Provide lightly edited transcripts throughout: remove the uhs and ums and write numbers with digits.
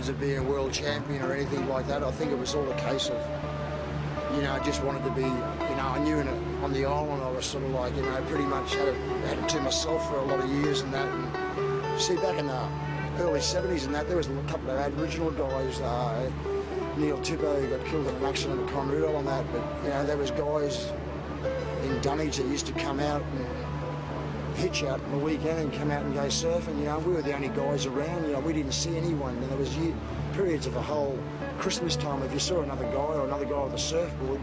aspirations of being a world champion or anything like that. I think it was all a case of, you know, I just wanted to be, you know, I knew on the island I was sort of like, you know, pretty much had it to myself for a lot of years and that. And see, back in the early 70s and that, there was a couple of Aboriginal guys, Neil Tippo, who got killed in an accident at Conrudall on that, but, you know, there was guys in Dunwich that used to come out and hitch out on the weekend and come out and go surfing. You know, we were the only guys around. You know, we didn't see anyone. And there was periods of the whole Christmas time. If you saw another guy or another guy with a surfboard,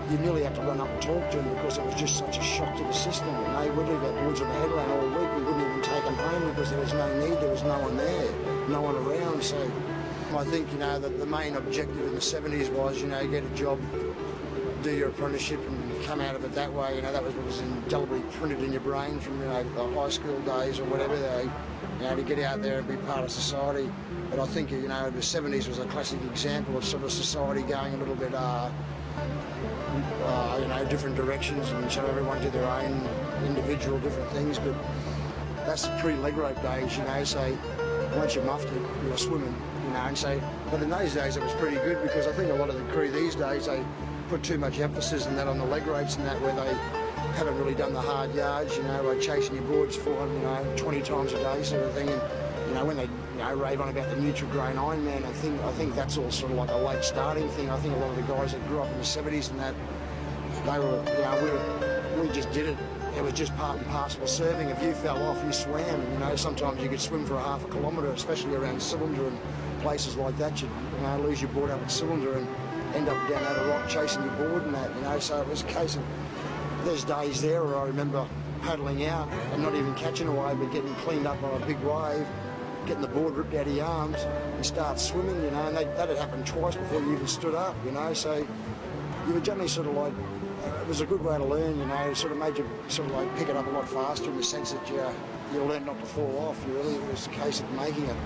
you nearly had to run up and talk to him because it was just such a shock to the system. You know, we'd leave our boards on the headland all week. We wouldn't even take them home because there was no need. There was no one there, no one around. So I think, you know, that the main objective in the 70s was, you know, get a job, do your apprenticeship and come out of it that way. You know, that was what was indelibly printed in your brain from, you know, the high school days or whatever, you know, to get out there and be part of society. But I think, you know, the 70s was a classic example of sort of society going a little bit, you know, different directions, and sort of everyone did their own individual different things. But that's pre-leg rope days, you know, so once you're muffed, you're swimming, you know, and so, but in those days it was pretty good because I think a lot of the crew these days, they put too much emphasis on that on the leg ropes and that, where they haven't really done the hard yards, you know, like chasing your boards 20 times a day sort of thing. And, you know, when they, you know, rave on about the Nutrigrain Ironman, I think that's all sort of like a late starting thing. I think a lot of the guys that grew up in the 70s and that, they were, you know, we just did it. It was just part and parcel of surfing. If you fell off, you swam. And, you know, sometimes you could swim for a half a kilometre, especially around Cylinder and places like that. You'd, you know, lose your board up at Cylinder and end up down at a rock chasing your board and that, you know. So it was a case of, there's days there where I remember paddling out and not even catching a wave, but getting cleaned up by a big wave, getting the board ripped out of your arms and start swimming, you know, and that had happened twice before you even stood up, you know. So you were generally sort of like, it was a good way to learn, you know. It sort of made you sort of like pick it up a lot faster in the sense that you learned not to fall off. You really, it was a case of making it.